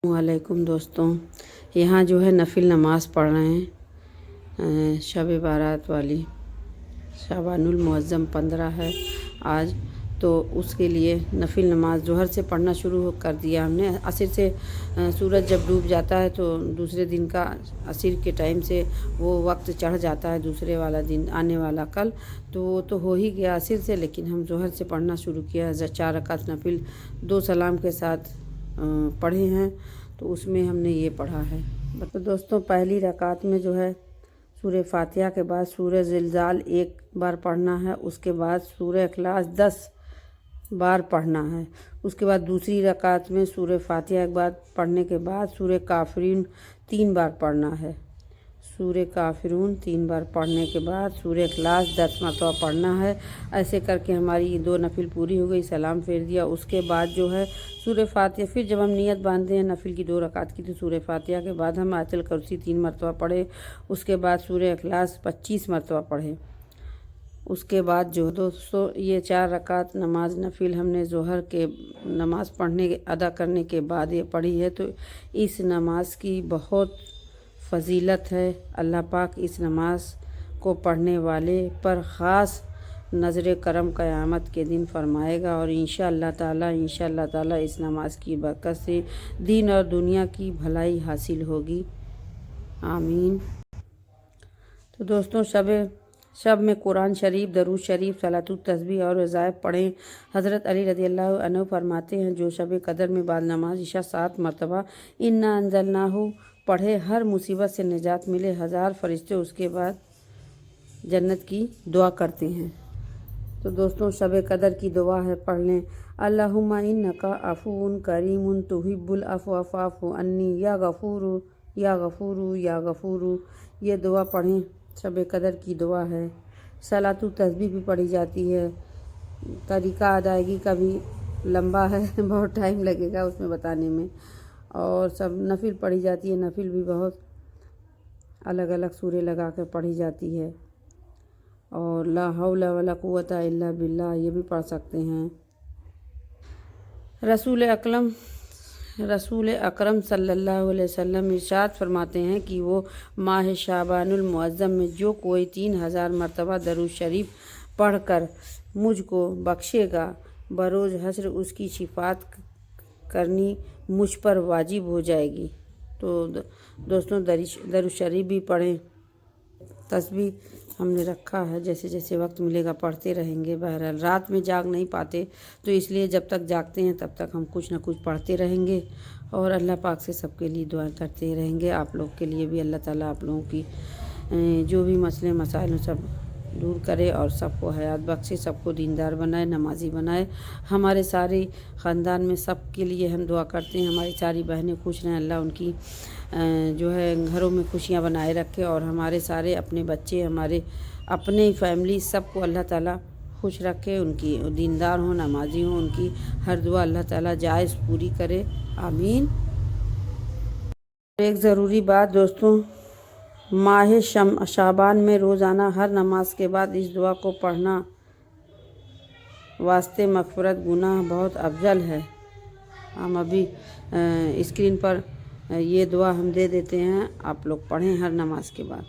वालेकुम दोस्तों, यहाँ जो है नफिल नमाज़ पढ़ रहे हैं। शब बारात वाली शाबानुल मुअज़्ज़म 15 है आज, तो उसके लिए नफिल नमाज ज़ोहर से पढ़ना शुरू कर दिया हमने। असर से सूरज जब डूब जाता है तो दूसरे दिन का असर के टाइम से वो वक्त चढ़ जाता है, दूसरे वाला दिन आने वाला कल, तो वो तो हो ही गया असर से। लेकिन हम ज़ोहर से पढ़ना शुरू किया। 4 रकात नफिल 2 सलाम के साथ पढ़े हैं, तो उसमें हमने ये पढ़ा है। तो दोस्तों, पहली रकात में जो है सूरह फातिहा के बाद सूरह ज़िलज़ाल 1 बार पढ़ना है, उसके बाद सूरह इखलास 10 बार पढ़ना है। उसके बाद दूसरी रकात में सूरह फातिहा एक बार पढ़ने के बाद सूरह काफिरून 3 बार पढ़ना है। सूरह काफिरून 3 बार पढ़ने के बाद सूरह इखलास 10 मरतबा पढ़ना है। ऐसे करके हमारी ये 2 नफिल पूरी हो गई। सलाम फेर दिया। उसके बाद जो है सूरह फातिहा, फिर जब हम नियत बांधे हैं नफिल की 2 रकात की, तो सूरह फातिहा के बाद हम आयतुल कुर्सी 3 मरतबा पढ़े। उसके बाद सूरह इखलास 25 मरतबा पढ़े। उसके बाद जो दोस्तों, ये 4 रकात नमाज नफिल हमने ज़ोहर के नमाज़ अदा करने के बाद ये पढ़ी है। तो इस नमाज की बहुत फ़जीलत है। अल्लाह पाक इस नमाज को पढ़ने वाले पर ख़ास नज़र करम क़यामत के दिन फरमाएगा, और इंशाअल्लाह ताला इस नमाज की बरकत से दीन और दुनिया की भलाई हासिल होगी। आमीन। तो दोस्तों, शब में कुरान शरीफ, दरूद शरीफ, सलातुत तस्बीह और वज़ाइफ पढ़ें। हज़रत अली रज़ियल्लाहु अन्हु फरमाते हैं, जो शब कदर में बाद नमाज इशा 7 मरतबा इन्ना अंज़लनाहु पढ़े, हर मुसीबत से निजात मिले। 1000 फरिश्ते उसके बाद जन्नत की दुआ करते हैं। तो दोस्तों, शब कदर की दुआ है, पढ़ लें। अल्लाहुम्मा इन्नका अफ़ूउन करीमुन तुहिब्बुल अफ़्व फ़अफ़ु अन्नी या गफ़ूरू या गफ़ूरू या गफ़ूरू। ये दुआ पढ़ें, शब कदर की दुआ है। सलातुत तस्बीह भी पढ़ी जाती है। तरीक़ा अदायगी का भी लंबा है, बहुत टाइम लगेगा उसमें बताने में। और सब नफिल पढ़ी जाती है। नफिल भी बहुत अलग अलग सूरे लगा कर पढ़ी जाती है। और ला हौला वला कुव्वता इल्ला बिल्लाह ये भी पढ़ सकते हैं। रसूल अकरम सल्लल्लाहु अलैहि वसल्लम इरशाद फरमाते हैं कि वो माह शाबानुल मुअज़्ज़म में जो कोई 3000 मरतबा दरूद शरीफ पढ़कर मुझको बख्शेगा, बरोज़ हश्र उसकी शिफात करनी मुझ पर वाजिब हो जाएगी। तो दोस्तों, दरूद शरीफ भी पढ़ें। तस्बीह हमने रखा है, जैसे जैसे वक्त मिलेगा पढ़ते रहेंगे। बहरहाल रात में जाग नहीं पाते, तो इसलिए जब तक जागते हैं तब तक हम कुछ ना कुछ पढ़ते रहेंगे, और अल्लाह पाक से सबके लिए दुआ करते रहेंगे। आप लोग के लिए भी अल्लाह ताला आप लोगों की जो भी मसले मसाइल सब दूर करे, और सबको हयात बख्शे, सबको दीनदार बनाए, नमाजी बनाए। हमारे सारे ख़ानदान में सब के लिए हम दुआ करते हैं। हमारी सारी बहनें खुश रहें, अल्लाह उनकी जो है घरों में खुशियाँ बनाए रखे, और हमारे सारे अपने बच्चे, हमारे अपने फैमिली, सबको अल्लाह ताला खुश रखे, उनकी दीनदार हों, नमाजी हों, उनकी हर दुआ अल्लाह ताला जायज़ पूरी करे। आमीन। एक ज़रूरी बात दोस्तों, माह शाबान में रोज़ाना हर नमाज के बाद इस दुआ को पढ़ना वास्ते मग़फ़िरत गुनाह बहुत अफजल है। हम अभी स्क्रीन पर ये दुआ हम दे देते हैं, आप लोग पढ़ें हर नमाज के बाद।